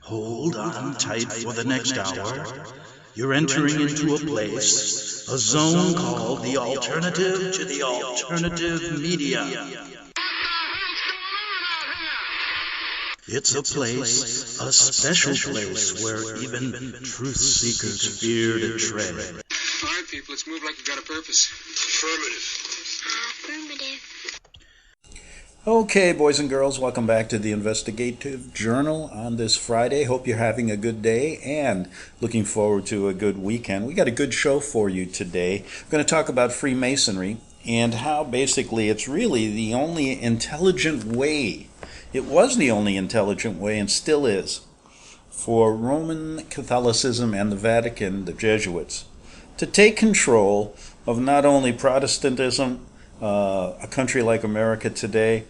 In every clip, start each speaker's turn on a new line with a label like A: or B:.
A: Hold on tight for the next hour. You're entering into a place, a zone called the alternative to the alternative media. It's a place, a special place where even truth seekers fear to tread.
B: All right, people, let's move like we've got a purpose.
C: Affirmative.
D: Okay, boys and girls, welcome back to the Investigative Journal on this Friday. Hope you're having a good day and looking forward to a good weekend. We got a good show for you today. We're going to talk about Freemasonry and how basically it's really the only intelligent way. It was the only intelligent way and still is for Roman Catholicism and the Vatican, the Jesuits, to take control of not only Protestantism, a country like America today,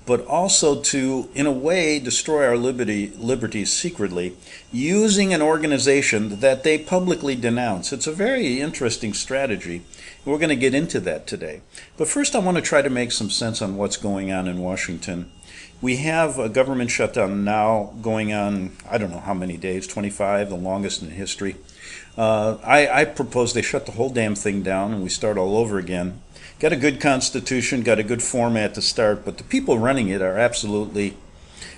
D: but also to, in a way, destroy our liberties secretly, using an organization that they publicly denounce. It's a very interesting strategy. We're going to get into that today. But first I want to try to make some sense on what's going on in Washington. We have a government shutdown now going on, I don't know how many days, 25, the longest in history. I propose they shut the whole damn thing down and we start all over again. Got a good constitution, got a good format to start, but the people running it are absolutely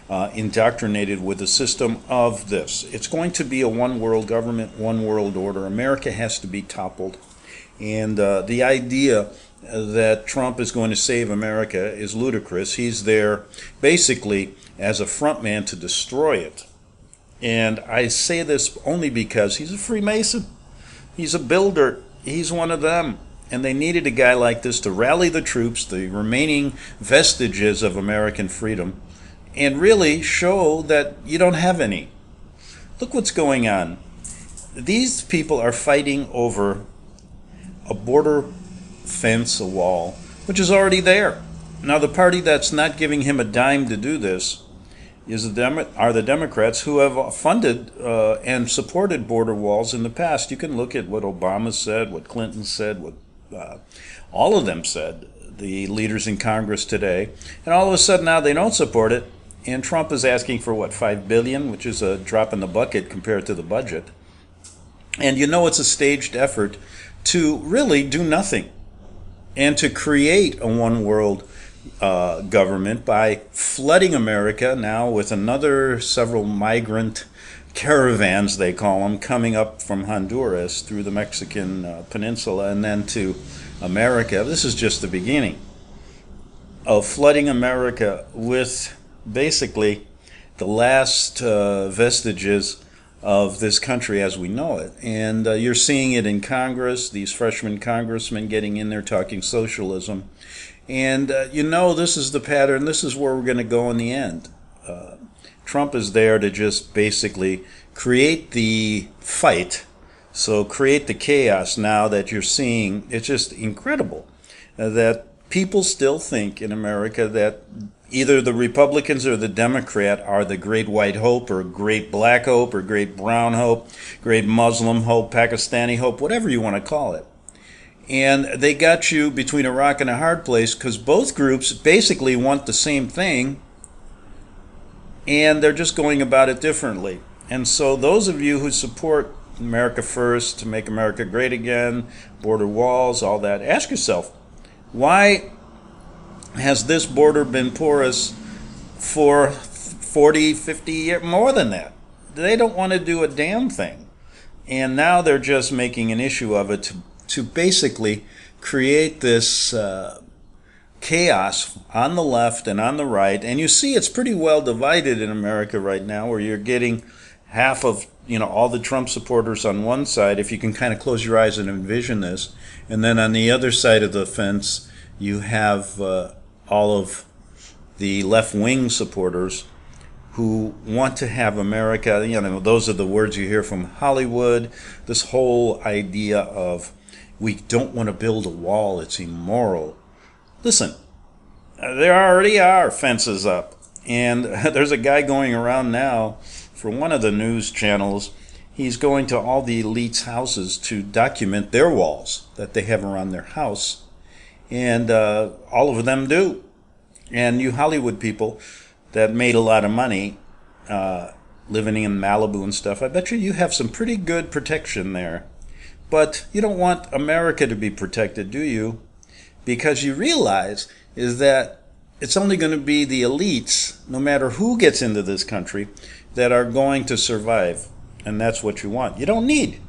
D: indoctrinated with the system of this. It's going to be a one world government, one world order. America has to be toppled. And the idea that Trump is going to save America is ludicrous. He's there basically as a front man to destroy it. And I say this only because he's a Freemason. He's a builder. He's one of them. And they needed a guy like this to rally the troops, the remaining vestiges of American freedom, and really show that you don't have any. Look what's going on. These people are fighting over a border fence, a wall, which is already there. Now, the party that's not giving him a dime to do this are the Democrats, who have funded and supported border walls in the past. You can look at what Obama said, what Clinton said, what all of them said, the leaders in Congress today, and all of a sudden now they don't support it, and Trump is asking for what, $5 billion, which is a drop in the bucket compared to the budget. And you know it's a staged effort to really do nothing and to create a one world government by flooding America now with another several migrant caravans, they call them, coming up from Honduras through the Mexican peninsula and then to America. This is just the beginning of flooding America with basically the last vestiges of this country as we know it. And you're seeing it in Congress, these freshman congressmen getting in there talking socialism. And this is the pattern. This is where we're going to go in the end. Trump is there to just basically create the fight, so create the chaos now that you're seeing. It's just incredible that people still think in America that either the Republicans or the Democrat are the great white hope or great black hope or great brown hope, great Muslim hope, Pakistani hope, whatever you want to call it. And they got you between a rock and a hard place because both groups basically want the same thing, and they're just going about it differently. And so those of you who support America First, to make America great again, border walls, all that, ask yourself, why has this border been porous for 40, 50 years, more than that? They don't want to do a damn thing. And now they're just making an issue of it to basically create this chaos on the left and on the right. And you see it's pretty well divided in America right now, where you're getting half of all the Trump supporters on one side, if you can kind of close your eyes and envision this, and then on the other side of the fence you have all of the left-wing supporters who want to have America, those are the words you hear from Hollywood, this whole idea of we don't want to build a wall, it's immoral. Listen, there already are fences up, and there's a guy going around now for one of the news channels. He's going to all the elites' houses to document their walls that they have around their house, and all of them do. And you Hollywood people that made a lot of money living in Malibu and stuff, I bet you have some pretty good protection there. But you don't want America to be protected, do you? Because you realize is that it's only going to be the elites, no matter who gets into this country, that are going to survive. And that's what you want. You don't need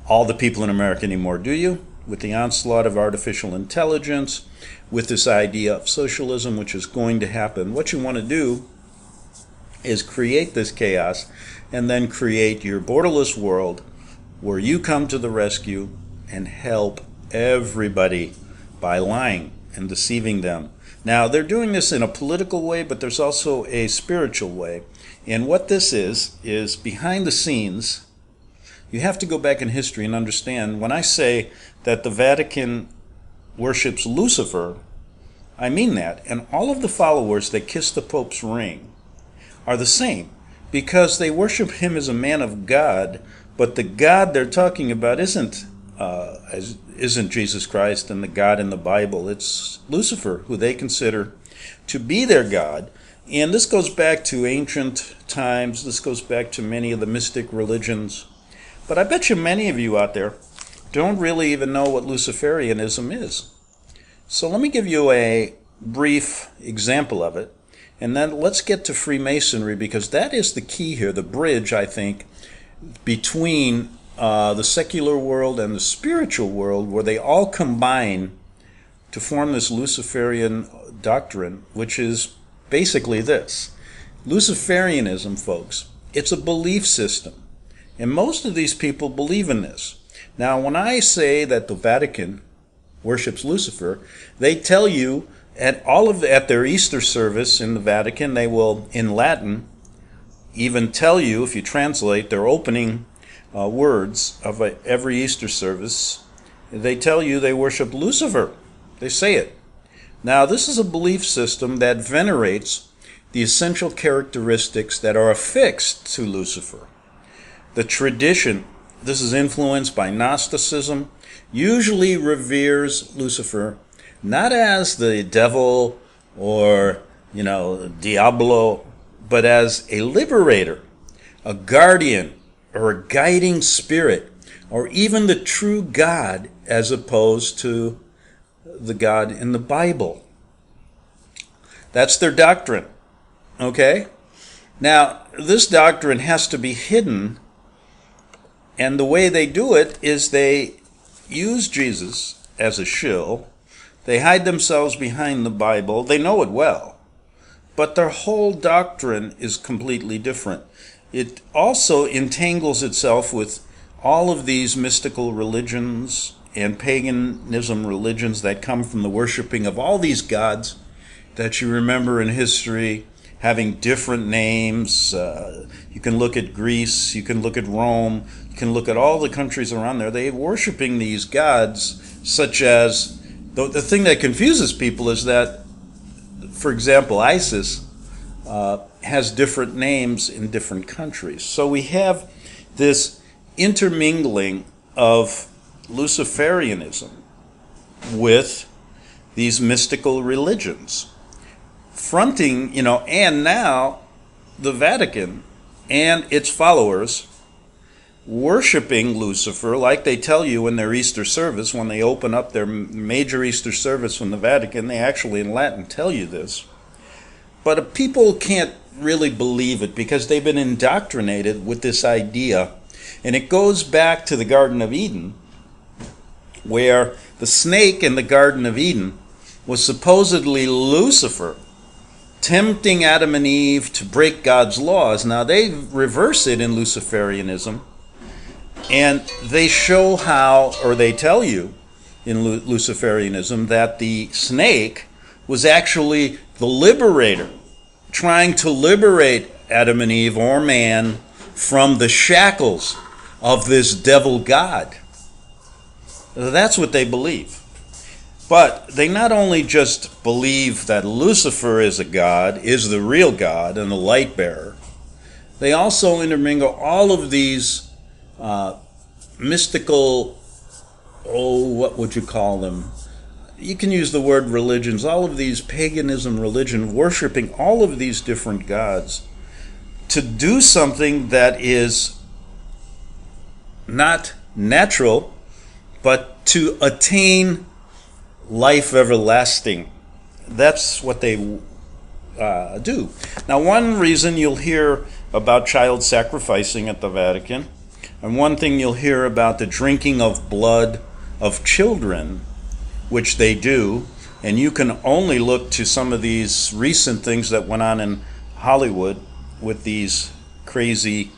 D: all the people in America anymore, do you? With the onslaught of artificial intelligence, with this idea of socialism, which is going to happen. What you want to do is create this chaos and then create your borderless world where you come to the rescue and help everybody by lying and deceiving them. Now, they're doing this in a political way, but there's also a spiritual way. And what this is behind the scenes. You have to go back in history and understand, when I say that the Vatican worships Lucifer, I mean that. And all of the followers that kiss the Pope's ring are the same, because they worship him as a man of God, but the God they're talking about isn't Jesus Christ and the God in the Bible. It's Lucifer, who they consider to be their God. And this goes back to ancient times. This goes back to many of the mystic religions. But I bet you many of you out there don't really even know what Luciferianism is. So let me give you a brief example of it. And then let's get to Freemasonry, because that is the key here, the bridge, I think, between the secular world and the spiritual world, where they all combine to form this Luciferian doctrine, which is basically this. Luciferianism, folks, it's a belief system. And most of these people believe in this. Now, when I say that the Vatican worships Lucifer, they tell you at their Easter service in the Vatican, they will, in Latin, even tell you, if you translate their opening words of every Easter service, they tell you they worship Lucifer. They say it. Now, this is a belief system that venerates the essential characteristics that are affixed to Lucifer. The tradition, this is influenced by Gnosticism, usually reveres Lucifer not as the devil or, Diablo, but as a liberator, a guardian, or a guiding spirit, or even the true God as opposed to the God in the Bible. That's their doctrine, okay? Now, this doctrine has to be hidden, and the way they do it is they use Jesus as a shill. They hide themselves behind the Bible. They know it well, but their whole doctrine is completely different. It also entangles itself with all of these mystical religions and paganism religions that come from the worshiping of all these gods that you remember in history having different names. You can look at Greece, you can look at Rome, you can look at all the countries around there. They're worshiping these gods, such as, the thing that confuses people is that, for example, ISIS has different names in different countries. So we have this intermingling of Luciferianism with these mystical religions, fronting, and now the Vatican and its followers worshiping Lucifer, like they tell you in their Easter service. When they open up their major Easter service from the Vatican, they actually in Latin tell you this. But people can't really believe it because they've been indoctrinated with this idea. And it goes back to the Garden of Eden, where the snake in the Garden of Eden was supposedly Lucifer, tempting Adam and Eve to break God's laws. Now, they reverse it in Luciferianism, and they show how, or they tell you in Luciferianism, that the snake was actually the liberator, trying to liberate Adam and Eve, or man, from the shackles of this devil God. That's what they believe. But they not only just believe that Lucifer is a god, is the real God and the light bearer, they also intermingle all of these mystical, what would you call them? You can use the word religions, all of these paganism religion, worshiping all of these different gods. to do something that is not natural, but to attain life everlasting. That's what they do. Now, one reason you'll hear about child sacrificing at the Vatican, and one thing you'll hear about the drinking of blood of children, which they do, and you can only look to some of these recent things that went on in Hollywood with these crazy,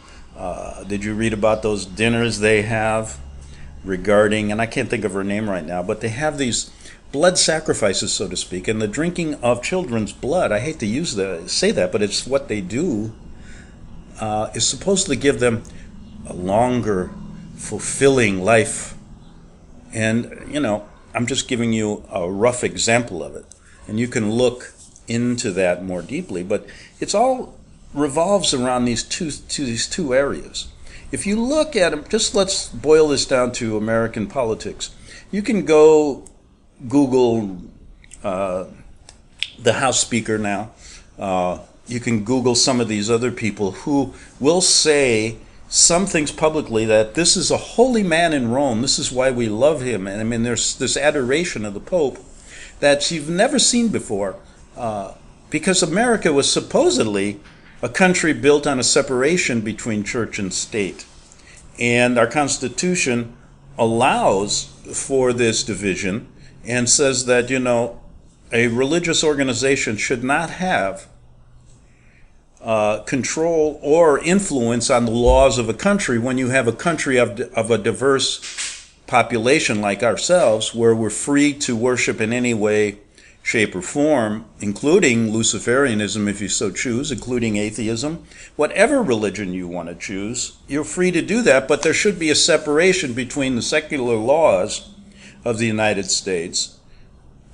D: did you read about those dinners they have regarding, and I can't think of her name right now, but they have these blood sacrifices, so to speak, and the drinking of children's blood. I hate to say that, but it's what they do. Is supposed to give them a longer, fulfilling life. And, I'm just giving you a rough example of it. And you can look into that more deeply, but it's all revolves around these two areas. If you look at them, just let's boil this down to American politics. You can go Google the House Speaker now. You can Google some of these other people who will say some things publicly that this is a holy man in Rome. This is why we love him. And I mean, there's this adoration of the Pope that you've never seen before, because America was supposedly a country built on a separation between church and state. And our Constitution allows for this division and says that, a religious organization should not have control or influence on the laws of a country when you have a country of a diverse population like ourselves, where we're free to worship in any way, shape, or form, including Luciferianism if you so choose, including atheism. Whatever religion you want to choose, you're free to do that, but there should be a separation between the secular laws of the United States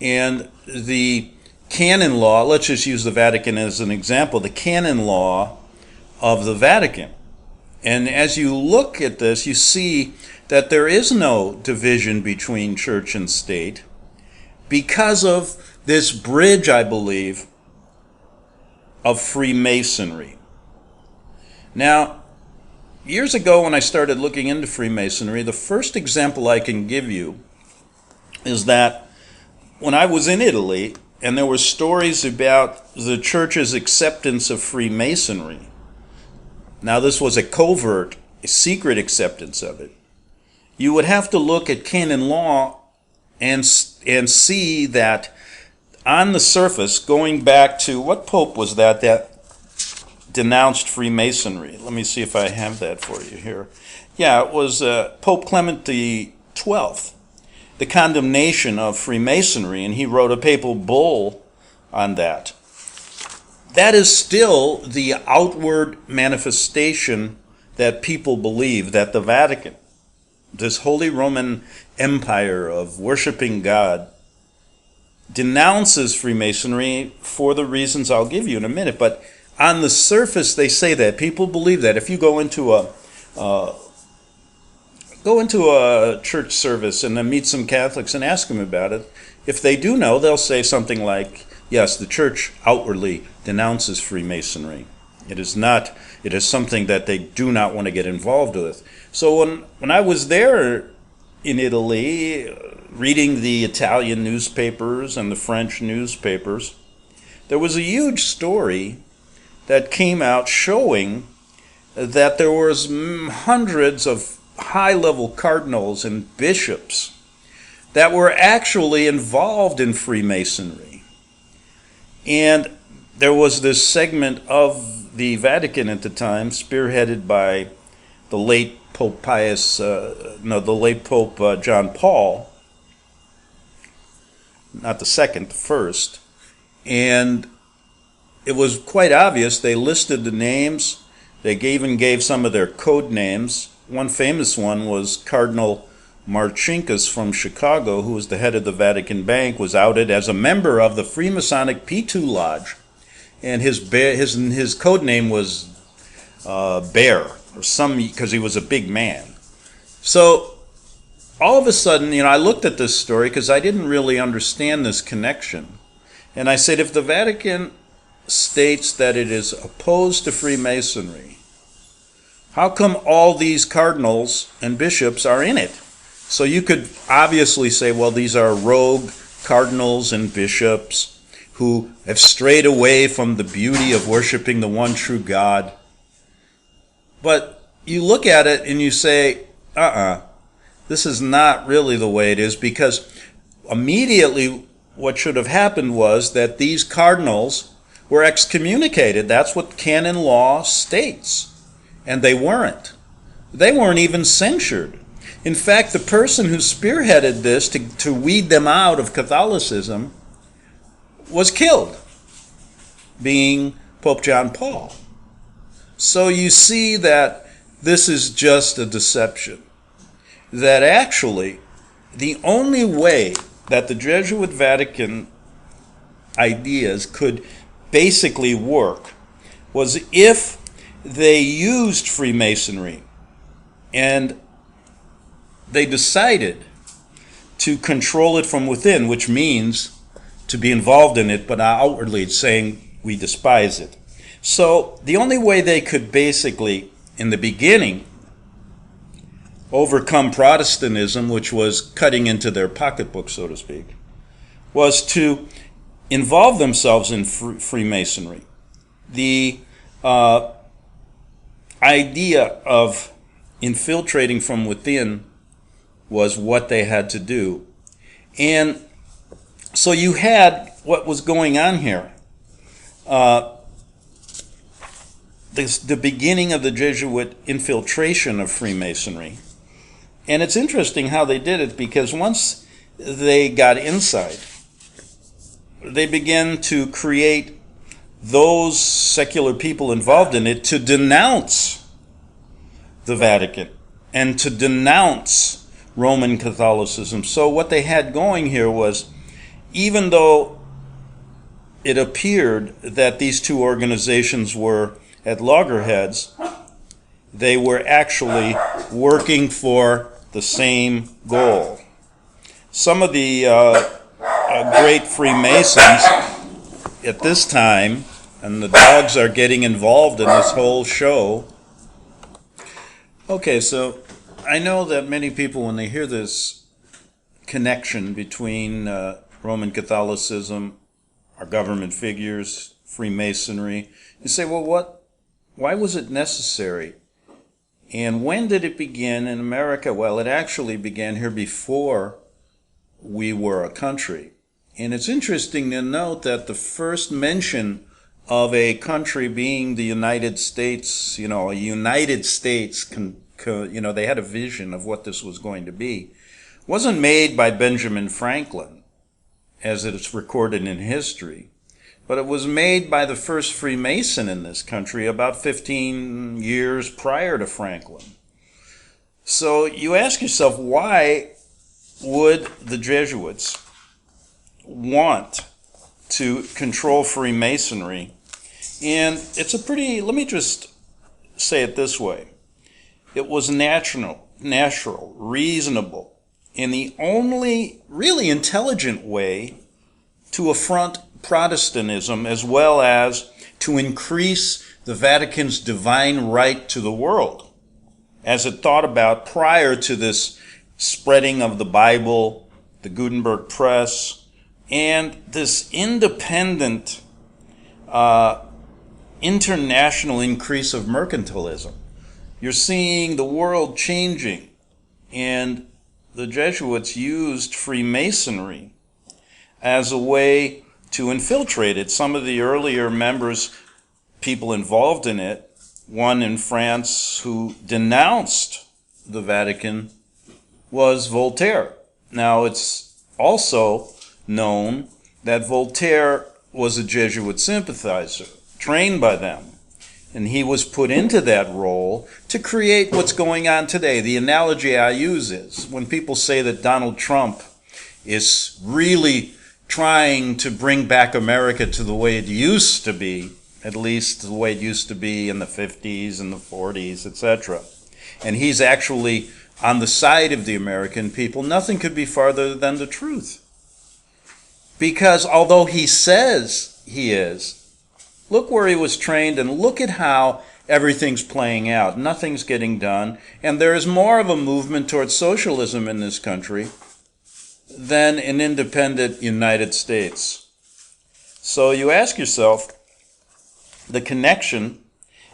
D: and the canon law. Let's just use the Vatican as an example, the canon law of the Vatican. And as you look at this, you see that there is no division between church and state because of this bridge, I believe, of Freemasonry. Now, years ago when I started looking into Freemasonry, the first example I can give you is that when I was in Italy, and there were stories about the church's acceptance of Freemasonry. Now, this was a covert, a secret acceptance of it. You would have to look at canon law and see that on the surface, going back to, what pope was that denounced Freemasonry? Let me see if I have that for you here. Yeah, it was Pope Clement XII. The condemnation of Freemasonry, and he wrote a papal bull on that. That is still the outward manifestation that people believe, that the Vatican, this Holy Roman Empire of worshiping God, denounces Freemasonry for the reasons I'll give you in a minute. But on the surface, they say that. People believe that. If you go into a church service and then meet some Catholics and ask them about it, if they do know, they'll say something like, yes, the church outwardly denounces Freemasonry. It is something that they do not want to get involved with. So when I was there in Italy, reading the Italian newspapers and the French newspapers, there was a huge story that came out showing that there was hundreds of high-level cardinals and bishops that were actually involved in Freemasonry. And there was this segment of the Vatican at the time, spearheaded by the late Pope John Paul, not the second, the first. And it was quite obvious. They listed the names. They even gave some of their code names. One famous one was Cardinal Marcinkus from Chicago, who was the head of the Vatican Bank, was outed as a member of the Freemasonic P2 Lodge. And his code name was Bear, or because he was a big man. So all of a sudden, I looked at this story because I didn't really understand this connection. And I said, if the Vatican states that it is opposed to Freemasonry, how come all these cardinals and bishops are in it? So you could obviously say, well, these are rogue cardinals and bishops who have strayed away from the beauty of worshiping the one true God. But you look at it and you say, this is not really the way it is, because immediately what should have happened was that these cardinals were excommunicated. That's what canon law states. And they weren't. They weren't even censured. In fact, the person who spearheaded this to weed them out of Catholicism was killed, being Pope John Paul. So you see that this is just a deception. That actually, the only way that the Jesuit Vatican ideas could basically work was if they used Freemasonry and they decided to control it from within, which means to be involved in it, but outwardly it's saying we despise it. So the only way they could basically, in the beginning, overcome Protestantism, which was cutting into their pocketbook, so to speak, was to involve themselves in Freemasonry. The idea of infiltrating from within was what they had to do. And so you had what was going on here. The beginning of the Jesuit infiltration of Freemasonry. And it's interesting how they did it, because once they got inside, they began to create those secular people involved in it to denounce the Vatican and to denounce Roman Catholicism. So what they had going here was, even though it appeared that these two organizations were at loggerheads, they were actually working for the same goal. Some of the great Freemasons at this time, and the dogs are getting involved in this whole show. Okay, so I know that many people, when they hear this connection between Roman Catholicism, our government figures, Freemasonry, you say, well, why was it necessary? And when did it begin in America? Well, it actually began here before we were a country. And it's interesting to note that the first mention of a country being the United States, a United States, they had a vision of what this was going to be, wasn't made by Benjamin Franklin, as it is recorded in history, but it was made by the first Freemason in this country about 15 years prior to Franklin. So you ask yourself, why would the Jesuits want to control Freemasonry? And it's let me just say it this way. It was natural, reasonable, and the only really intelligent way to affront Protestantism, as well as to increase the Vatican's divine right to the world, as it thought about prior to this spreading of the Bible, the Gutenberg Press, and this independent international increase of mercantilism. You're seeing the world changing, and the Jesuits used Freemasonry as a way to infiltrate it. Some of the earlier members, people involved in it, one in France who denounced the Vatican, was Voltaire. Now, it's also known that Voltaire was a Jesuit sympathizer, trained by them. And he was put into that role to create what's going on today. The analogy I use is, when people say that Donald Trump is really trying to bring back America to the way it used to be, at least the way it used to be in the 50s and the 40s, etc. And he's actually on the side of the American people. Nothing could be farther than the truth. Because although he says he is, Look where he was trained, and look at how everything's playing out. Nothing's getting done, and there is more of a movement towards socialism in this country than an independent United States. So you ask yourself the connection,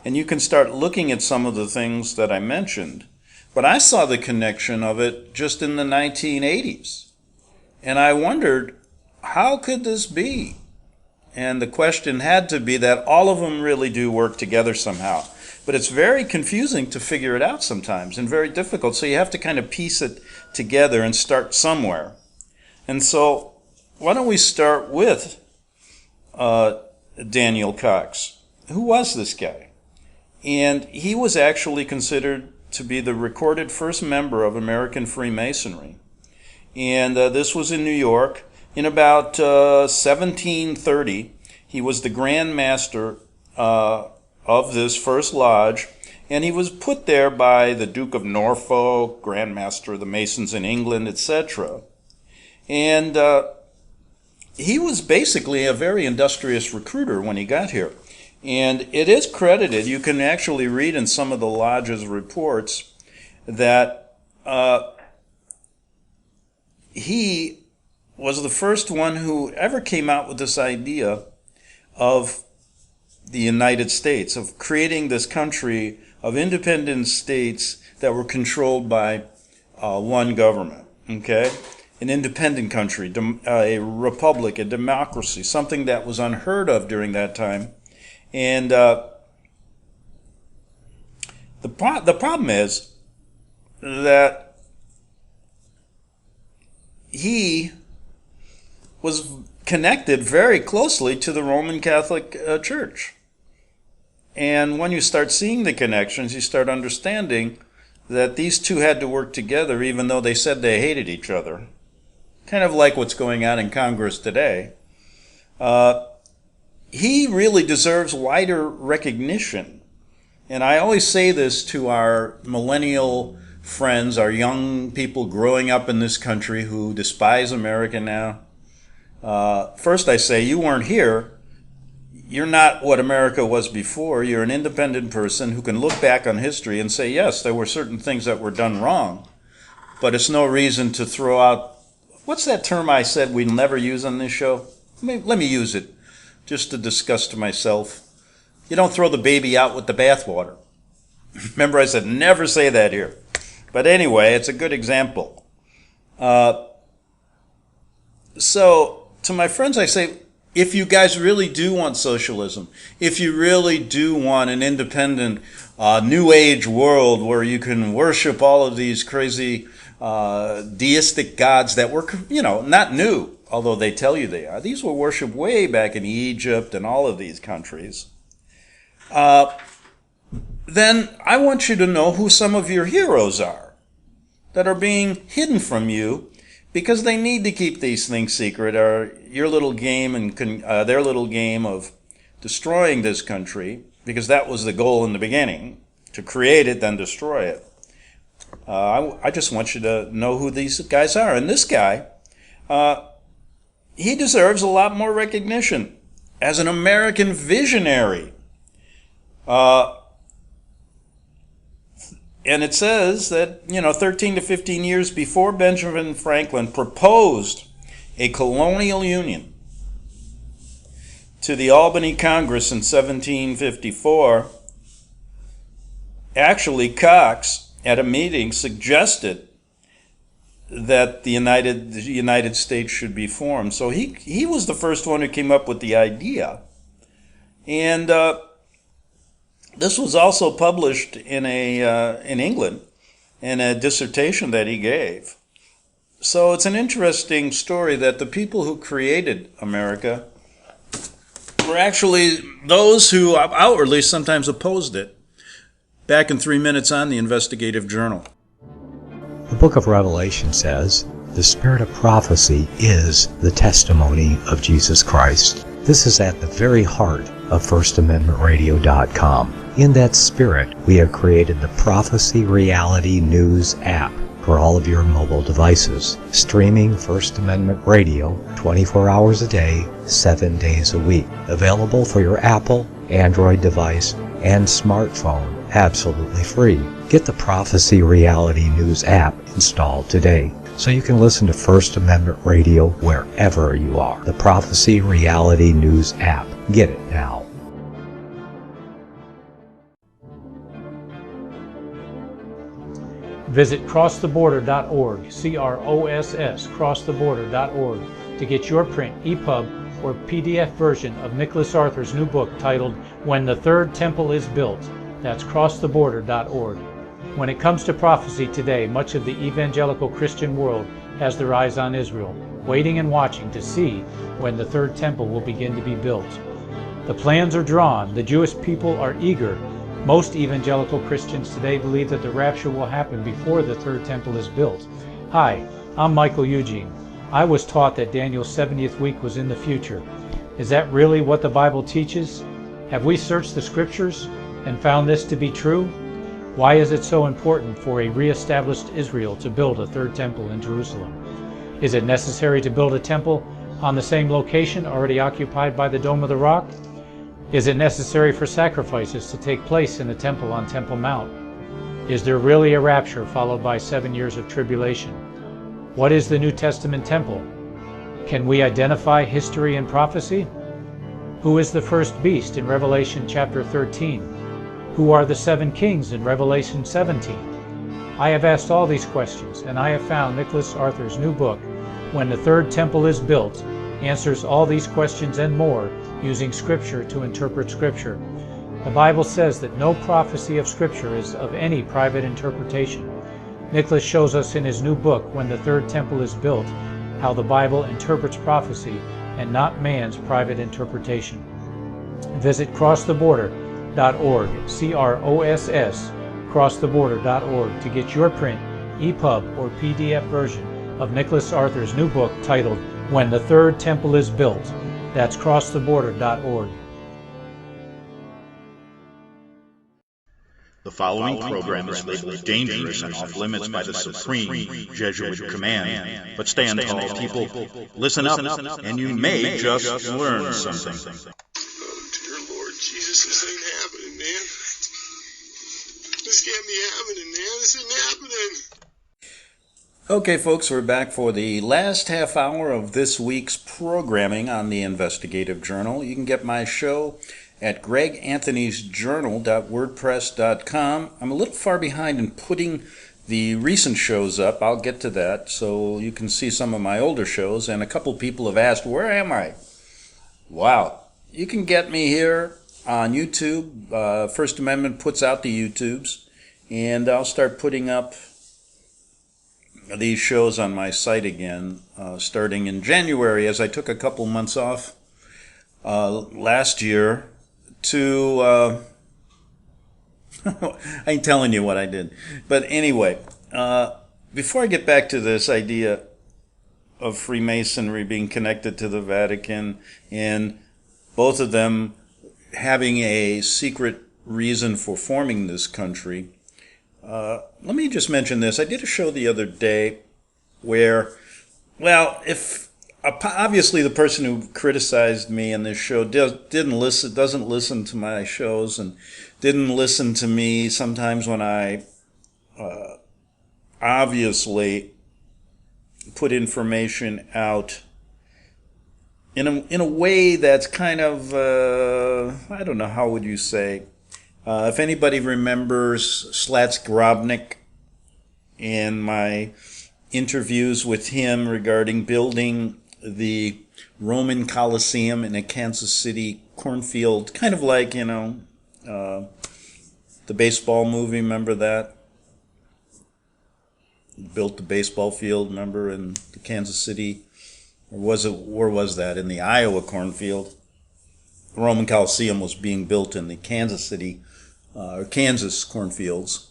D: and you can start looking at some of the things that I mentioned. But I saw the connection of it just in the 1980s. And I wondered, how could this be? And the question had to be that all of them really do work together somehow. But it's very confusing to figure it out sometimes, and very difficult. So you have to kind of piece it together and start somewhere. And so why don't we start with Daniel Cox. Who was this guy? And he was actually considered to be the recorded first member of American Freemasonry. And this was in New York. In about 1730, he was the Grand Master of this first lodge, and he was put there by the Duke of Norfolk, Grand Master of the Masons in England, etc. And he was basically a very industrious recruiter when he got here. And it is credited, you can actually read in some of the lodge's reports, that he was the first one who ever came out with this idea of the United States, of creating this country of independent states that were controlled by one government, okay? An independent country, a republic, a democracy, something that was unheard of during that time. And the problem is that he was connected very closely to the Roman Catholic Church. And when you start seeing the connections, you start understanding that these two had to work together even though they said they hated each other. Kind of like what's going on in Congress today. He really deserves wider recognition. And I always say this to our millennial friends, our young people growing up in this country who despise America now. First I say, you weren't here. You're not what America was before. You're an independent person who can look back on history and say, yes, there were certain things that were done wrong, but it's no reason to throw out, what's that term I said we'd never use on this show? Let me use it just to discuss to myself. You don't throw the baby out with the bathwater. Remember I said never say that here. But anyway, it's a good example. So to my friends I say, if you guys really do want socialism, if you really do want an independent New Age world where you can worship all of these crazy deistic gods that were, not new, although they tell you they are. These were worshipped way back in Egypt and all of these countries. Then I want you to know who some of your heroes are that are being hidden from you because they need to keep these things secret, or your little game and their little game of destroying this country, because that was the goal in the beginning, to create it, then destroy it. I just want you to know who these guys are. And this guy, he deserves a lot more recognition as an American visionary. And it says that, 13 to 15 years before Benjamin Franklin proposed a colonial union to the Albany Congress in 1754, actually Cox, at a meeting, suggested that the United States should be formed. So he was the first one who came up with the idea. And this was also published in England in a dissertation that he gave. So it's an interesting story that the people who created America were actually those who outwardly sometimes opposed it. Back in 3 minutes on the Investigative Journal.
C: The book of Revelation says, the spirit of prophecy is the testimony of Jesus Christ. This is at the very heart of FirstAmendmentRadio.com. In that spirit, we have created the Prophecy Reality News app. for all of your mobile devices. Streaming First Amendment Radio 24 hours a day, 7 days a week. Available for your Apple, Android device, and smartphone absolutely free. Get the Prophecy Reality News app installed today so you can listen to First Amendment Radio wherever you are. The Prophecy Reality News app. Get it now.
E: Visit crosstheborder.org, CROSS, crosstheborder.org, to get your print, EPUB, or PDF version of Nicholas Arthur's new book titled When the Third Temple is Built. That's crosstheborder.org. When it comes to prophecy today, much of the evangelical Christian world has their eyes on Israel, waiting and watching to see when the third temple will begin to be built. The plans are drawn, the Jewish people are eager. Most evangelical Christians today believe that the rapture will happen before the third temple is built. Hi, I'm Michael Eugene. I was taught that Daniel's 70th week was in the future. Is that really what the Bible teaches? Have we searched the scriptures and found this to be true? Why is it so important for a re-established Israel to build a third temple in Jerusalem? Is it necessary to build a temple on the same location already occupied by the Dome of the Rock? Is it necessary for sacrifices to take place in the temple on Temple Mount? Is there really a rapture followed by 7 years of tribulation? What is the New Testament temple? Can we identify history and prophecy? Who is the first beast in Revelation chapter 13? Who are the 7 kings in Revelation 17? I have asked all these questions, and I have found Nicholas Arthur's new book, When the Third Temple is Built, answers all these questions and more using Scripture to interpret Scripture. The Bible says that no prophecy of Scripture is of any private interpretation. Nicholas shows us in his new book, When the Third Temple is Built, how the Bible interprets prophecy and not man's private interpretation. Visit crosstheborder.org, CROSS, crosstheborder.org, to get your print, EPUB, or PDF version of Nicholas Arthur's new book titled When the Third Temple is Built. That's crosstheborder.org.
A: The following program is labeled dangerous and off limits by the supreme Jesuit command. But stand tall, people. Listen up, and you may just learn something.
B: Oh, dear Lord Jesus, this ain't happening, man. This can't be happening, man. This isn't happening.
D: Okay, folks, we're back for the last half hour of this week's programming on the Investigative Journal. You can get my show at greganthonysjournal.wordpress.com. I'm a little far behind in putting the recent shows up. I'll get to that so you can see some of my older shows. And a couple people have asked, where am I? Wow. You can get me here on YouTube. First Amendment puts out the YouTubes. And I'll start putting up these shows on my site again starting in January, as I took a couple months off last year to I ain't telling you what I did. But anyway, before I get back to this idea of Freemasonry being connected to the Vatican and both of them having a secret reason for forming this country, let me just mention this. I did a show the other day where, well, if obviously the person who criticized me in this show doesn't listen to my shows and didn't listen to me sometimes when I obviously put information out in a way that's kind of I don't know, how would you say? If anybody remembers Slatsgrobnik and my interviews with him regarding building the Roman Colosseum in a Kansas City cornfield, kind of like, the baseball movie, remember that? Built the baseball field, remember, in the Kansas City, where was that? In the Iowa cornfield. The Roman Colosseum was being built in the Kansas City, Kansas cornfields.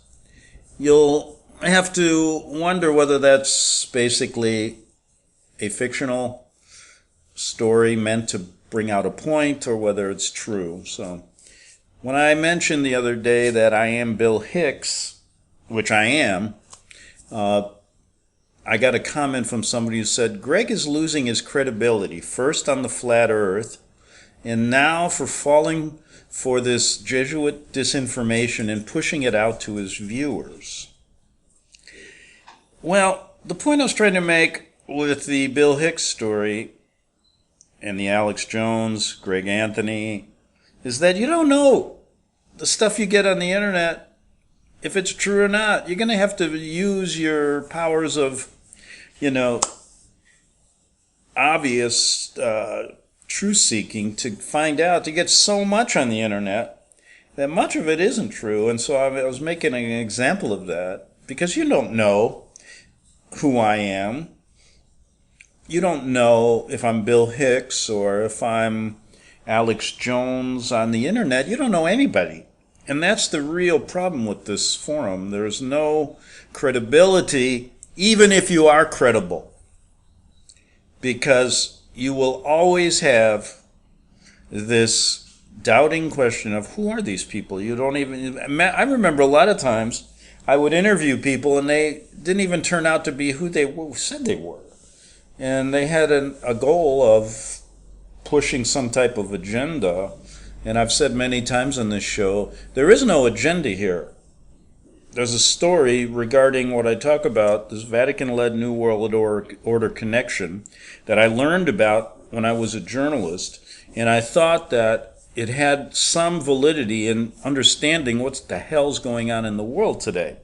D: You'll have to wonder whether that's basically a fictional story meant to bring out a point or whether it's true. So when I mentioned the other day that I am Bill Hicks, which I am, I got a comment from somebody who said, Greg is losing his credibility, first on the flat earth, and now for falling for this Jesuit disinformation and pushing it out to his viewers. Well, the point I was trying to make with the Bill Hicks story and the Alex Jones, Greg Anthony, is that you don't know the stuff you get on the internet, if it's true or not. You're going to have to use your powers of, obvious truth-seeking to find out. To get so much on the internet that much of it isn't true. And so I was making an example of that, because you don't know who I am. You don't know if I'm Bill Hicks or if I'm Alex Jones on the internet. You don't know anybody. And that's the real problem with this forum. There's no credibility, even if you are credible, because you will always have this doubting question of, who are these people? You don't even... I remember a lot of times I would interview people and they didn't even turn out to be who they said they were. And they had a goal of pushing some type of agenda. And I've said many times on this show, there is no agenda here. There's a story regarding what I talk about, this Vatican-led New World Order connection, that I learned about when I was a journalist, and I thought that it had some validity in understanding what the hell's going on in the world today.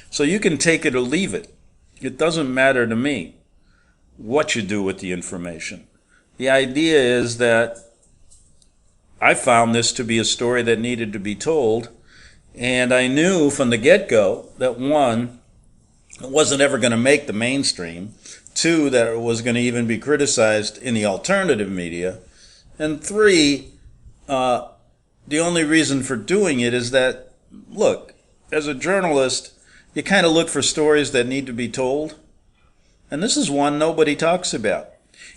D: So you can take it or leave it. It doesn't matter to me what you do with the information. The idea is that I found this to be a story that needed to be told, and I knew from the get-go that, one, it wasn't ever going to make the mainstream, two, that it was going to even be criticized in the alternative media, and three, the only reason for doing it is that, look, as a journalist, you kind of look for stories that need to be told, and this is one nobody talks about.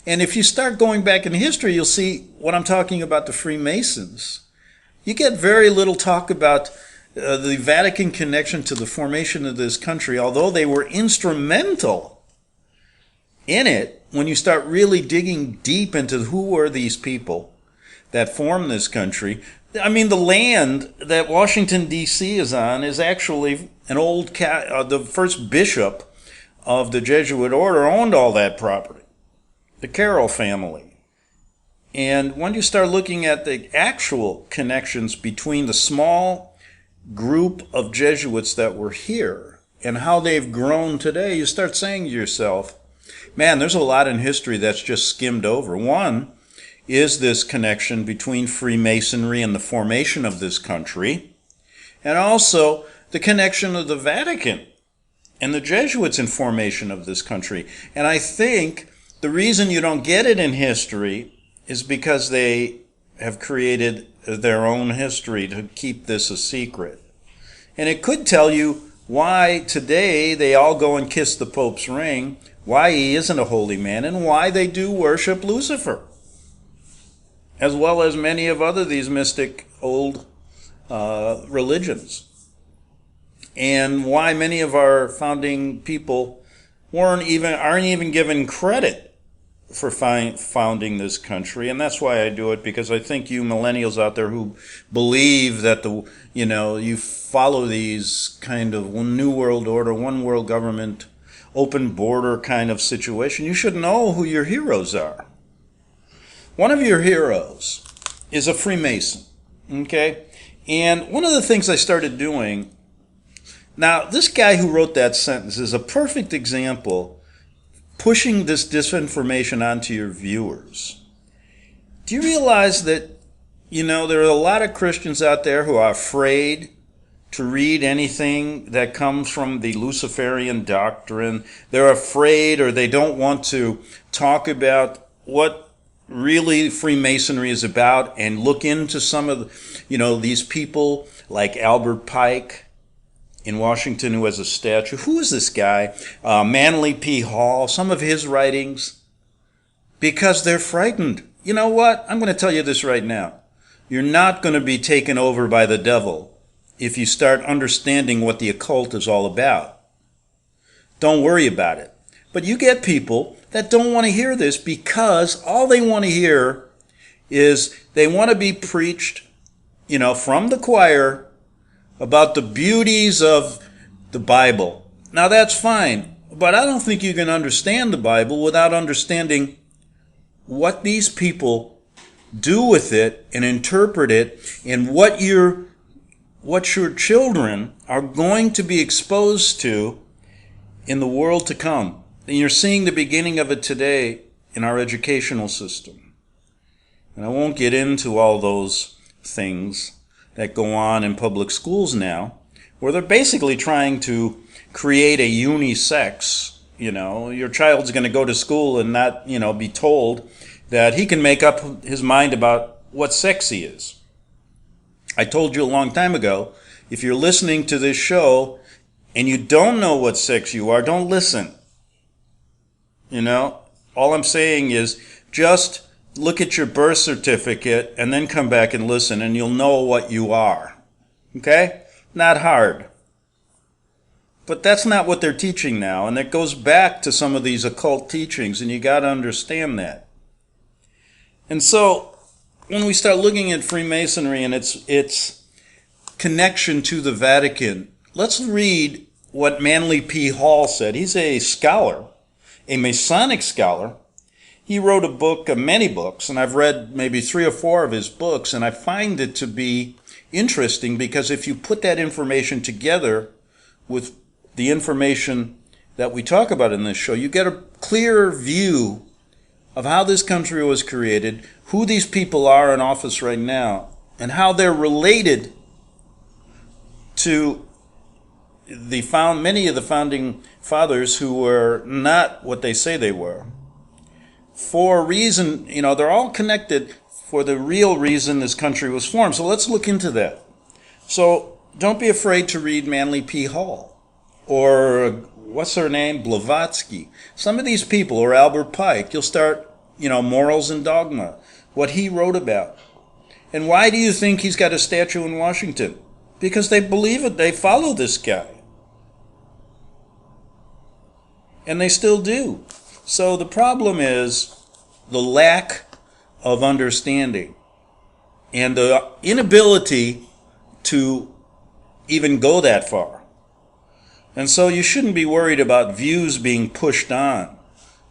D: And if you start going back in history, you'll see what I'm talking about, the Freemasons. You get very little talk about the Vatican connection to the formation of this country, although they were instrumental in it. When you start really digging deep into who were these people that formed this country, I mean, the land that Washington, D.C. is on is actually an old the first bishop of the Jesuit order owned all that property. The Carroll family. And when you start looking at the actual connections between the small group of Jesuits that were here and how they've grown today, you start saying to yourself, man, there's a lot in history that's just skimmed over. One is this connection between Freemasonry and the formation of this country, and also the connection of the Vatican and the Jesuits in formation of this country. And I think the reason you don't get it in history is because they have created their own history to keep this a secret. And it could tell you why today they all go and kiss the Pope's ring, why he isn't a holy man, and why they do worship Lucifer, as well as many of these mystic old religions. And why many of our founding people aren't even given credit for founding this country. And that's why I do it, because I think you millennials out there who believe that you follow these kind of New World Order, one world government, open border kind of situation, you should know who your heroes are. One of your heroes is a Freemason, okay? And one of the things I started doing, now this guy who wrote that sentence is a perfect example pushing this disinformation onto your viewers. Do you realize that, there are a lot of Christians out there who are afraid to read anything that comes from the Luciferian doctrine? They're afraid, or they don't want to talk about what really Freemasonry is about and look into some of these people like Albert Pike in Washington, who has a statue. Who is this guy? Manly P. Hall, some of his writings, because they're frightened. You know what? I'm going to tell you this right now. You're not going to be taken over by the devil if you start understanding what the occult is all about. Don't worry about it. But you get people that don't want to hear this because all they want to hear is they want to be preached, from the choir about the beauties of the Bible. Now that's fine, but I don't think you can understand the Bible without understanding what these people do with it and interpret it, and what your children are going to be exposed to in the world to come. And you're seeing the beginning of it today in our educational system. And I won't get into all those things that go on in public schools now, where they're basically trying to create a unisex. Your child's going to go to school and not, be told that he can make up his mind about what sex he is. I told you a long time ago, if you're listening to this show and you don't know what sex you are, don't listen. All I'm saying is just look at your birth certificate and then come back and listen, and you'll know what you are. Okay? Not hard. But that's not what they're teaching now, and it goes back to some of these occult teachings, and you got to understand that. And so, when we start looking at Freemasonry and its connection to the Vatican, let's read what Manly P. Hall said. He's a scholar, a Masonic scholar. He wrote a book, many books, and I've read maybe 3 or 4 of his books, and I find it to be interesting because if you put that information together with the information that we talk about in this show, you get a clear view of how this country was created, who these people are in office right now, and how they're related to many of the founding fathers who were not what they say they were. For a reason, they're all connected for the real reason this country was formed. So let's look into that. So don't be afraid to read Manly P. Hall or what's her name? Blavatsky. Some of these people, or Albert Pike, you'll start, Morals and Dogma, what he wrote about. And why do you think he's got a statue in Washington? Because they believe it. They follow this guy. And they still do. So the problem is the lack of understanding and the inability to even go that far. And so you shouldn't be worried about views being pushed on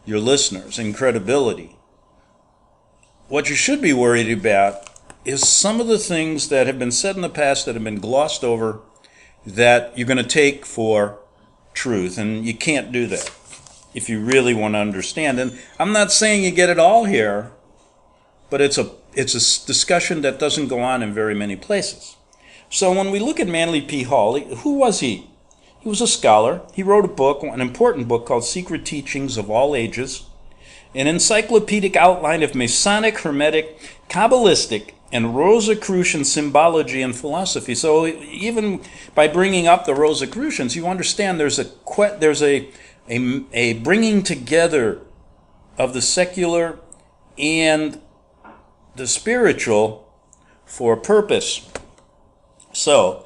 D: your listeners and credibility. What you should be worried about is some of the things that have been said in the past that have been glossed over that you're going to take for truth, and you can't do that if you really want to understand. And I'm not saying you get it all here, but it's a discussion that doesn't go on in very many places. So when we look at Manly P. Hall, who was he? He was a scholar. He wrote a book, an important book called Secret Teachings of All Ages, an encyclopedic outline of Masonic, Hermetic, Kabbalistic, and Rosicrucian symbology and philosophy. So even by bringing up the Rosicrucians, you understand there's a bringing together of the secular and the spiritual for a purpose. So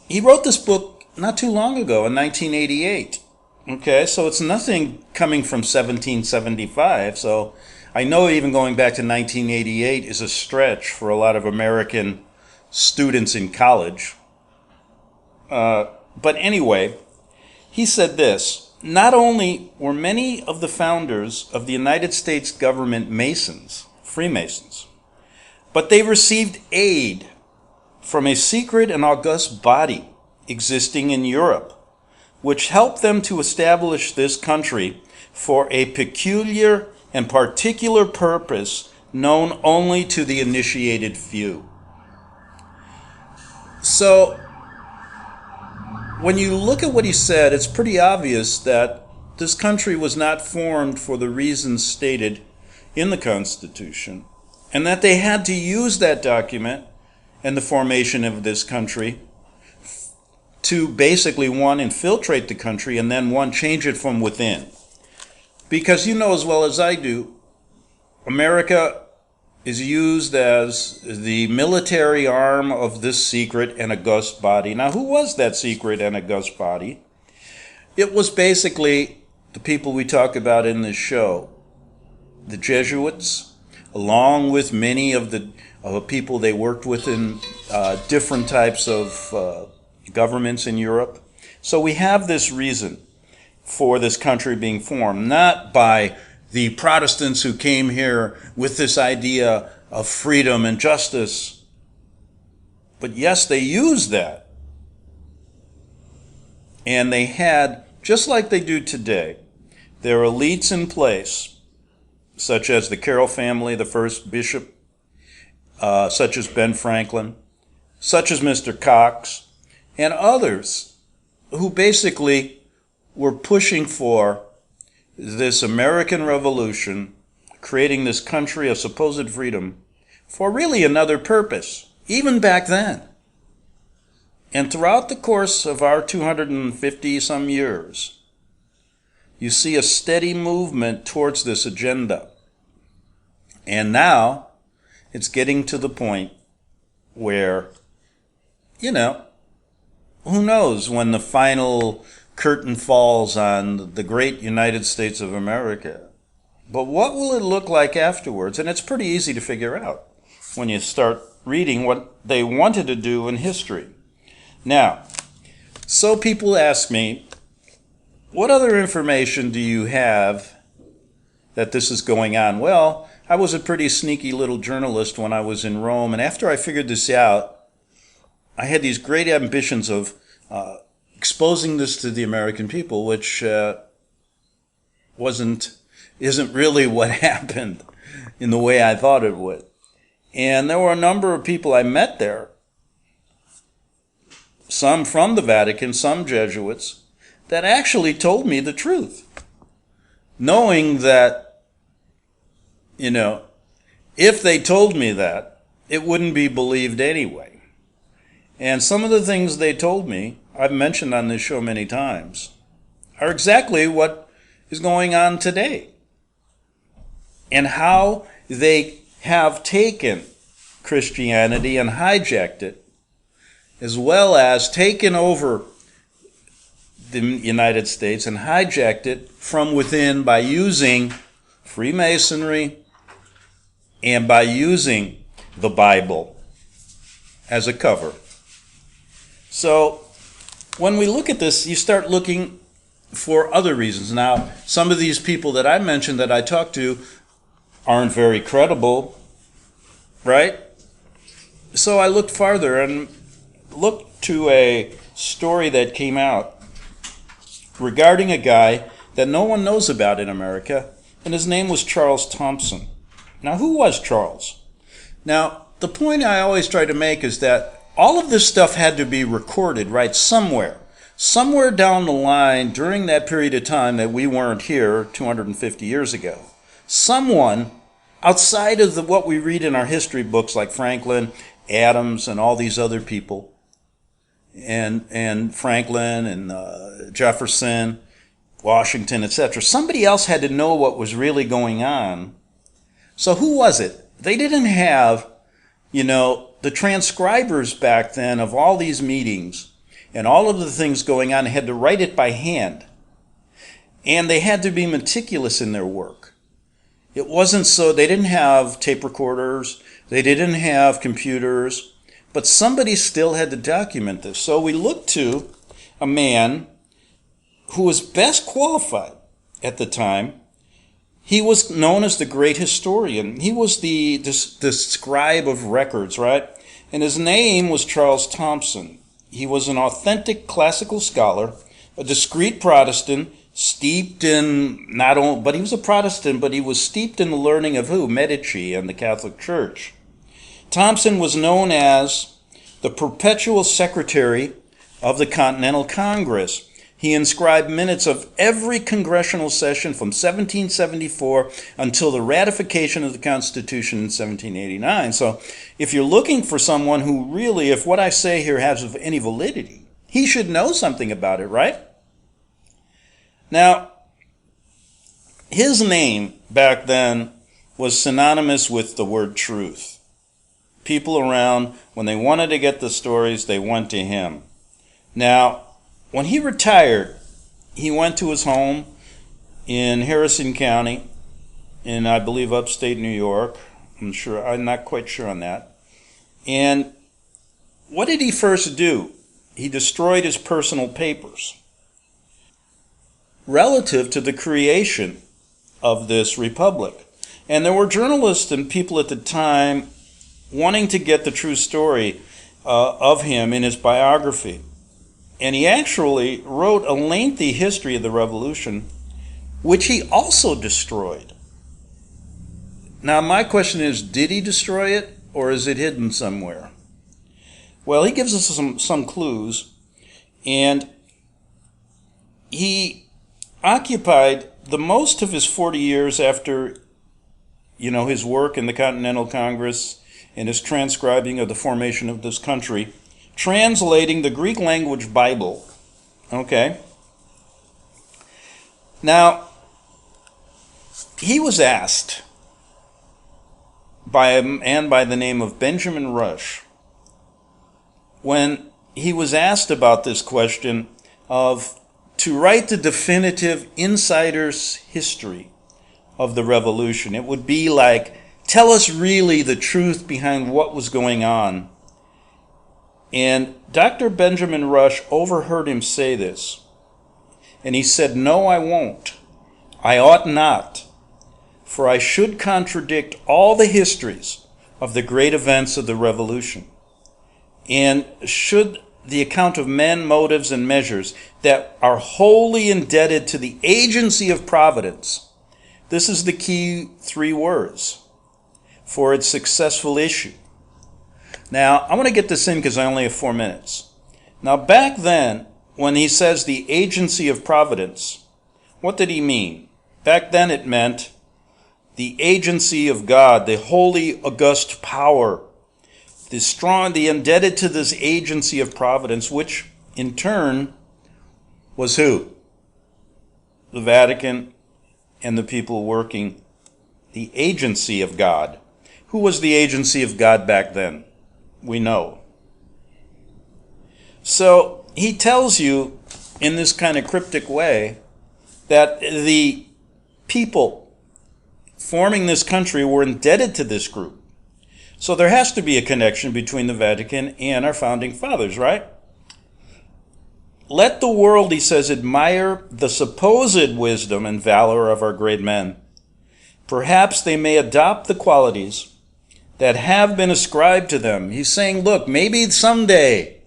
D: he wrote this book not too long ago in 1988. Okay, so it's nothing coming from 1775. So I know even going back to 1988 is a stretch for a lot of American students in college. But anyway, he said this: not only were many of the founders of the United States government Masons, Freemasons, but they received aid from a secret and august body existing in Europe, which helped them to establish this country for a peculiar and particular purpose known only to the initiated few. So, when you look at what he said, it's pretty obvious that this country was not formed for the reasons stated in the Constitution, and that they had to use that document and the formation of this country to basically, one, infiltrate the country, and then, one, change it from within. Because you know as well as I do, America is used as the military arm of this secret and august body. Now, who was that secret and august body? It was basically the people we talk about in this show, the Jesuits, along with many of the people they worked with in different types of governments in Europe. So we have this reason for this country being formed, not by the Protestants who came here with this idea of freedom and justice. But yes, they used that. And they had, just like they do today, their elites in place, such as the Carroll family, the first bishop, such as Ben Franklin, such as Mr. Cox, and others who basically were pushing for this American Revolution, creating this country of supposed freedom for really another purpose, even back then. And throughout the course of our 250-some years, you see a steady movement towards this agenda. And now it's getting to the point where, who knows when the final curtain falls on the great United States of America. But what will it look like afterwards? And it's pretty easy to figure out when you start reading what they wanted to do in history. Now, so people ask me, what other information do you have that this is going on? Well, I was a pretty sneaky little journalist when I was in Rome, and after I figured this out, I had these great ambitions of exposing this to the American people, which isn't really what happened in the way I thought it would. And there were a number of people I met there, some from the Vatican, some Jesuits, that actually told me the truth, knowing that, if they told me that, it wouldn't be believed anyway. And some of the things they told me, I've mentioned on this show many times, are exactly what is going on today. And how they have taken Christianity and hijacked it, as well as taken over the United States and hijacked it from within by using Freemasonry and by using the Bible as a cover. So when we look at this, you start looking for other reasons. Now, some of these people that I mentioned that I talked to aren't very credible, right? So I looked farther and looked to a story that came out regarding a guy that no one knows about in America, and his name was Charles Thompson. Now, who was Charles? Now, the point I always try to make is that all of this stuff had to be recorded, right, somewhere. Somewhere down the line during that period of time that we weren't here 250 years ago. Someone outside of what we read in our history books like Franklin, Adams, and all these other people, and Franklin and Jefferson, Washington, etc. Somebody else had to know what was really going on. So who was it? They didn't have, the transcribers back then of all these meetings and all of the things going on. They had to write it by hand. And they had to be meticulous in their work. It wasn't so, they didn't have tape recorders, they didn't have computers, but somebody still had to document this. So we looked to a man who was best qualified at the time. He was known as the great historian. He was the scribe of records, right? And his name was Charles Thompson. He was an authentic classical scholar, a discreet Protestant, steeped in but he was a Protestant, but he was steeped in the learning of who? Medici and the Catholic Church. Thompson was known as the perpetual secretary of the Continental Congress. He inscribed minutes of every congressional session from 1774 until the ratification of the Constitution in 1789. So if you're looking for someone who really, if what I say here has any validity, he should know something about it, right? Now, his name back then was synonymous with the word truth. People around, when they wanted to get the stories, they went to him. Now, when he retired, he went to his home in Harrison County, in I believe upstate New York. I'm not quite sure on that. And what did he first do? He destroyed his personal papers relative to the creation of this republic. And there were journalists and people at the time wanting to get the true story of him in his biography. And he actually wrote a lengthy history of the revolution, which he also destroyed. Now, my question is, did he destroy it, or is it hidden somewhere? Well, he gives us some clues, and he occupied the most of his 40 years after, his work in the Continental Congress and his transcribing of the formation of this country, translating the Greek language Bible. Okay. Now, he was asked by a man by the name of Benjamin Rush, when he was asked about this question of to write the definitive insider's history of the revolution. It would be like, tell us really the truth behind what was going on. And Dr. Benjamin Rush overheard him say this. And he said, "No, I won't. I ought not. For I should contradict all the histories of the great events of the revolution. And should the account of men, motives, and measures that are wholly indebted to the agency of Providence." This is the key 3 words for its successful issue. Now, I want to get this in because I only have 4 minutes. Now, back then, when he says the agency of Providence, what did he mean? Back then it meant the agency of God, the holy, august power, the indebted to this agency of Providence, which in turn was who? The Vatican and the people working the agency of God. Who was the agency of God back then? We know. So he tells you in this kind of cryptic way that the people forming this country were indebted to this group. So there has to be a connection between the Vatican and our founding fathers, right? Let the world, he says, admire the supposed wisdom and valor of our great men. Perhaps they may adopt the qualities that have been ascribed to them. He's saying, look, maybe someday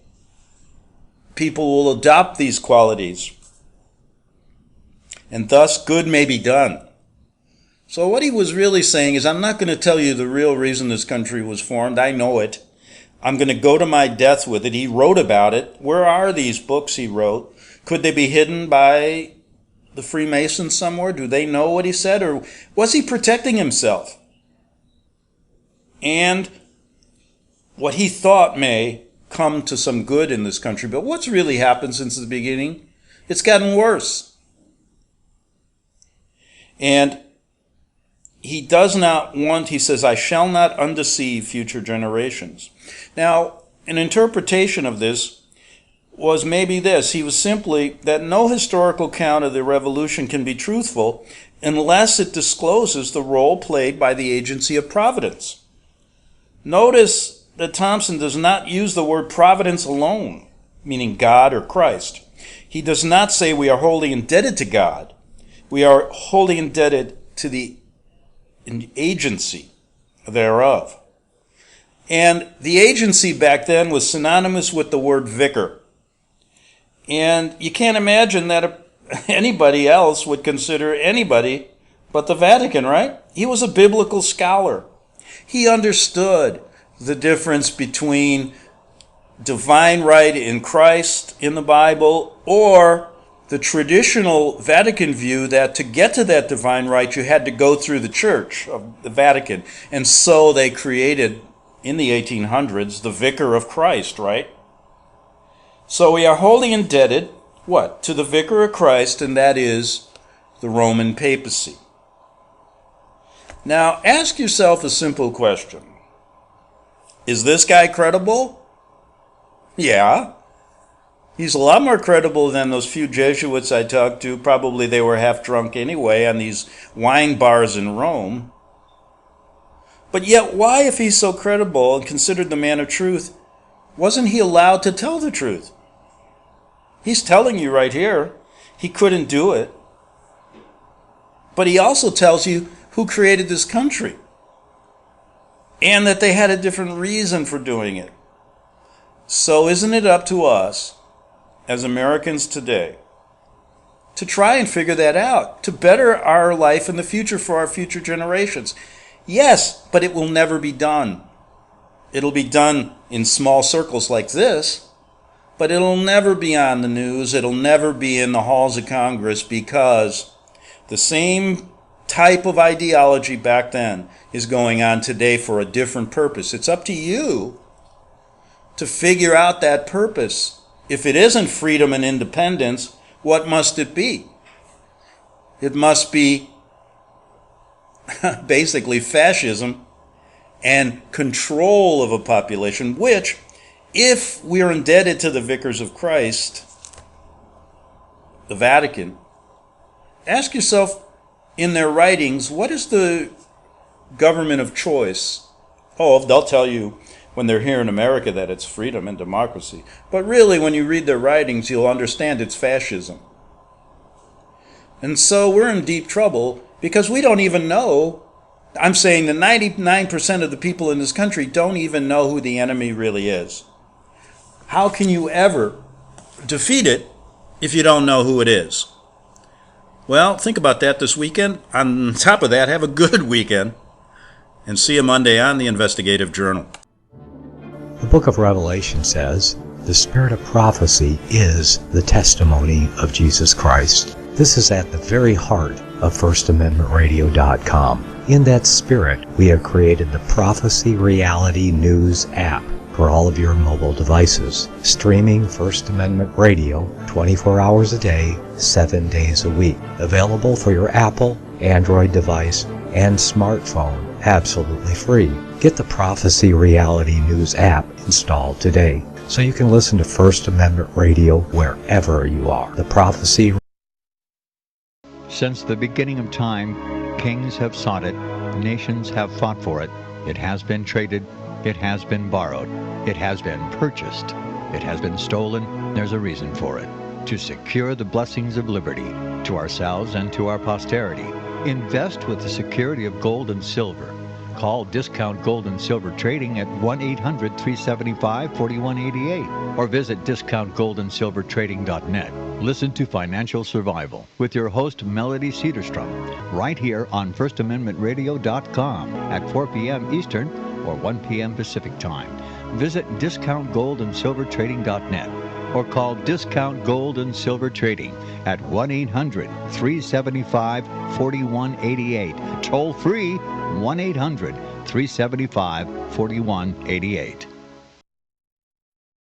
D: people will adopt these qualities, and thus good may be done. So what he was really saying is, I'm not going to tell you the real reason this country was formed. I know it. I'm going to go to my death with it. He wrote about it. Where are these books he wrote? Could they be hidden by the Freemasons somewhere? Do they know what he said? Or was he protecting himself? And what he thought may come to some good in this country. But what's really happened since the beginning? It's gotten worse. And he does not want, he says, I shall not undeceive future generations. Now, an interpretation of this was maybe this. He was simply that no historical account of the revolution can be truthful unless it discloses the role played by the agency of Providence. Notice that Thompson does not use the word providence alone, meaning God or Christ. He does not say we are wholly indebted to God. We are wholly indebted to the agency thereof. And the agency back then was synonymous with the word vicar. And you can't imagine that anybody else would consider anybody but the Vatican, right? He was a biblical scholar. He understood the difference between divine right in Christ in the Bible or the traditional Vatican view that to get to that divine right, you had to go through the Church of the Vatican. And so they created, in the 1800s, the Vicar of Christ, right? So we are wholly indebted, what? To the Vicar of Christ, and that is the Roman papacy. Now, ask yourself a simple question. Is this guy credible? Yeah. He's a lot more credible than those few Jesuits I talked to. Probably they were half drunk anyway on these wine bars in Rome. But yet, why, if he's so credible and considered the man of truth, wasn't he allowed to tell the truth? He's telling you right here he couldn't do it. But he also tells you who created this country and that they had a different reason for doing it. So isn't it up to us as Americans today to try and figure that out, to better our life in the future for our future generations? Yes, but it will never be done. It'll be done in small circles like this, but it'll never be on the news. It'll never be in the halls of Congress, because the same type of ideology back then is going on today for a different purpose. It's up to you to figure out that purpose. If it isn't freedom and independence, what must it be? It must be basically fascism and control of a population, which, if we're indebted to the Vicars of Christ, the Vatican, ask yourself in their writings, what is the government of choice? Oh, they'll tell you when they're here in America that it's freedom and democracy. But really, when you read their writings, you'll understand it's fascism. And so we're in deep trouble because we don't even know. I'm saying that 99% of the people in this country don't even know who the enemy really is. How can you ever defeat it if you don't know who it is? Well, think about that this weekend. On top of that, have a good weekend. And see you Monday on the Investigative Journal.
C: The book of Revelation says, "The spirit of prophecy is the testimony of Jesus Christ." This is at the very heart of FirstAmendmentRadio.com. In that spirit, we have created the Prophecy Reality News app for all of your mobile devices, streaming First Amendment Radio 24 hours a day, 7 days a week. Available for your Apple, Android device, and smartphone, absolutely free. Get the Prophecy Reality News app installed today so you can listen to First Amendment Radio wherever you are. The Prophecy.
F: Since the beginning of time, kings have sought it, nations have fought for it. It has been traded, it has been borrowed, it has been purchased, it has been stolen. There's a reason for it: to secure the blessings of liberty to ourselves and to our posterity. Invest with the security of gold and silver. Call Discount Gold and Silver Trading at 1-800-375-4188 or visit discountgoldandsilvertrading.net. Listen to Financial Survival with your host Melody Cedarstrom right here on FirstAmendmentRadio.com at 4 p.m. Eastern or 1 p.m. Pacific Time. Visit discountgoldandsilvertrading.net or call Discount Gold and Silver Trading at 1-800-375-4188. Toll free 1-800-375-4188.